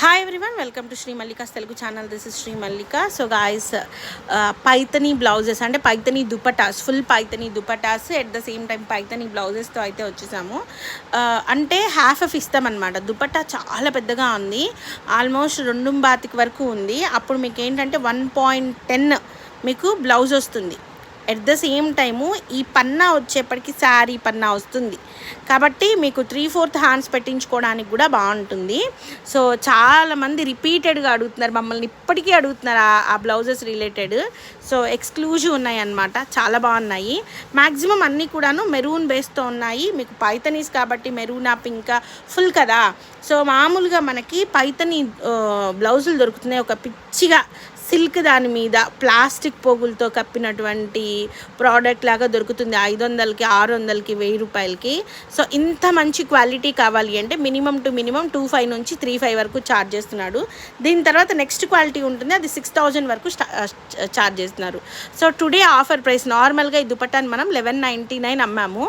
Hi everyone, welcome to Sri Mallika's Telugu channel. This is Sri Mallika. So guys, Paithani blouses అంటే Paithani dupattas, full Paithani dupattas at the same time Paithani బ్లౌజెస్తో అయితే వచ్చేసాము. అంటే హాఫ్ ఇస్తామన్నమాట. దుపట్టా చాలా పెద్దగా ఉంది, ఆల్మోస్ట్ 2 వరకు ఉంది. అప్పుడు మీకు ఏంటంటే 1.10 మీకు బ్లౌజ్ వస్తుంది. ఎట్ ద సేమ్ టైము ఈ పన్నా వచ్చేప్పటికి శారీ పన్నా వస్తుంది కాబట్టి మీకు 3/4 హ్యాండ్స్ పెట్టించుకోవడానికి కూడా బాగుంటుంది. సో చాలామంది రిపీటెడ్గా అడుగుతున్నారు, మమ్మల్ని ఇప్పటికీ అడుగుతున్నారు ఆ బ్లౌజెస్ రిలేటెడ్. సో ఎక్స్క్లూజివ్ ఉన్నాయి అన్నమాట, చాలా బాగున్నాయి. మ్యాక్సిమం అన్నీ కూడాను మెరూన్ బేస్తో ఉన్నాయి. మీకు పైతనీస్ కాబట్టి మెరూనా పింక్ ఫుల్ కదా. సో మామూలుగా మనకి పైతనీ బ్లౌజులు దొరుకుతున్నాయి ఒక పిచ్చిగా సిల్క్ దాని మీద ప్లాస్టిక్ పోగులతో కప్పినటువంటి ప్రోడక్ట్ లాగా దొరుకుతుంది. 500కి 600కి 1000 రూపాయలకి. సో ఇంత మంచి క్వాలిటీ కావాలి అంటే మినిమం టు మినిమం 25 నుంచి 35 వరకు ఛార్జ్ చేస్తున్నాడు. దీని తర్వాత నెక్స్ట్ క్వాలిటీ ఉంటుంది, అది 6000 వరకు ఛార్జ్ చేస్తున్నారు. సో టుడే ఆఫర్ ప్రైస్, నార్మల్గా ఈ దుపట్టాని మనం 1199 అమ్మాము.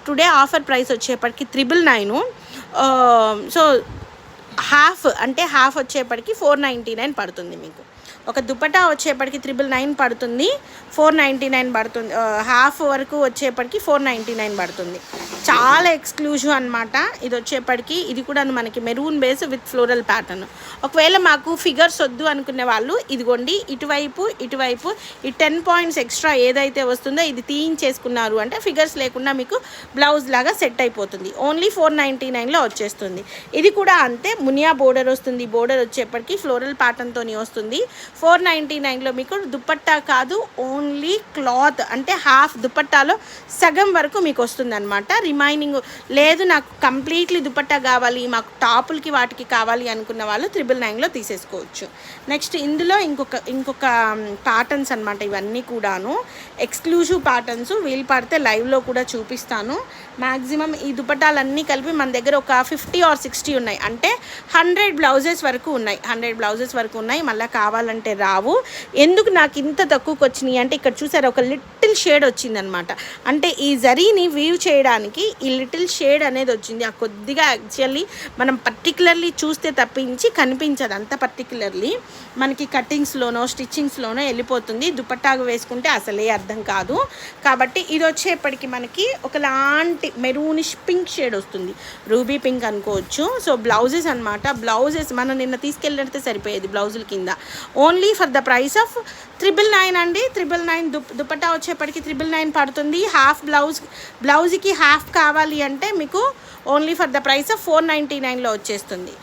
టుడే ఆఫర్ ప్రైస్ వచ్చేప్పటికి 999. సో హాఫ్ వచ్చేప్పటికి 499 పడుతుంది. మీకు ఒక దుపట్టా వచ్చేప్పటికి 999 పడుతుంది, 499 పడుతుంది. హాఫ్ వరకు వచ్చేప్పటికి 499 పడుతుంది. చాలా ఎక్స్క్లూజివ్ అనమాట. ఇది వచ్చేప్పటికి ఇది కూడా మనకి maroon base with floral pattern. ఒకవేళ మాకు ఫిగర్స్ వద్దు అనుకునే వాళ్ళు ఇదిగోండి, ఇటువైపు ఈ 10 పాయింట్స్ ఎక్స్ట్రా ఏదైతే వస్తుందో ఇది తీయించేసుకున్నారు అంటే ఫిగర్స్ లేకుండా మీకు బ్లౌజ్ లాగా సెట్ అయిపోతుంది. ఓన్లీ 499లో వచ్చేస్తుంది. ఇది కూడా అంతే, మునియా బోర్డర్ వస్తుంది. బోర్డర్ వచ్చేప్పటికి ఫ్లోరల్ ప్యాటర్న్తో వస్తుంది. 499లో మీకు దుపట్టా కాదు, ఓన్లీ క్లాత్ అంటే హాఫ్ దుపట్టాలో సగం వరకు మీకు వస్తుంది అనమాట. రిమైనింగ్ లేదు నాకు కంప్లీట్లీ దుపట్టా కావాలి, మాకు టాపులకి వాటికి కావాలి అనుకున్న వాళ్ళు 999లో తీసేసుకోవచ్చు. నెక్స్ట్ ఇందులో ఇంకొక ప్యాటర్న్స్ అనమాట. ఇవన్నీ కూడాను ఎక్స్క్లూజివ్ ప్యాటర్న్స్. వీలు పడితే లైవ్లో కూడా చూపిస్తాను. మ్యాక్సిమం ఈ దుపట్టాలన్నీ కలిపి మన దగ్గర ఒక 50 or 60 ఉన్నాయి, అంటే 100 బ్లౌజెస్ వరకు ఉన్నాయి. మళ్ళీ కావాలంటే రావు. ఎందుకు నాకు ఇంత తక్కువకి వచ్చినాయి అంటే ఇక్కడ చూసారు, ఒక లిటిల్ షేడ్ వచ్చిందనమాట. అంటే ఈ జరీని వీవ్ చేయడానికి ఈ లిటిల్ షేడ్ అనేది వచ్చింది. ఆ కొద్దిగా యాక్చువల్లీ మనం పర్టికులర్లీ చూస్తే తప్పించి కనిపించదు. అంత పర్టికులర్లీ మనకి కటింగ్స్లోనో స్టిచ్చింగ్స్లోనో వెళ్ళిపోతుంది. దుపట్టాగా వేసుకుంటే అసలే అర్థం కాదు. కాబట్టి ఇది వచ్చేప్పటికి మనకి ఒకలాంటి మెరూనిష్ పింక్ షేడ్ వస్తుంది, రూబీ పింక్ అనుకోవచ్చు. సో బ్లౌజెస్ అనమాట. బ్లౌజెస్ మనం నిన్న తీసుకెళ్ళితే సరిపోయేది బ్లౌజుల కింద. Only for the price of 999 అండి. 999 దుపట్టా వచ్చేప్పటికి 999 పడుతుంది. బ్లౌజ్కి హాఫ్ కావాలి అంటే మీకు only for the price of 499లో వచ్చేస్తుంది.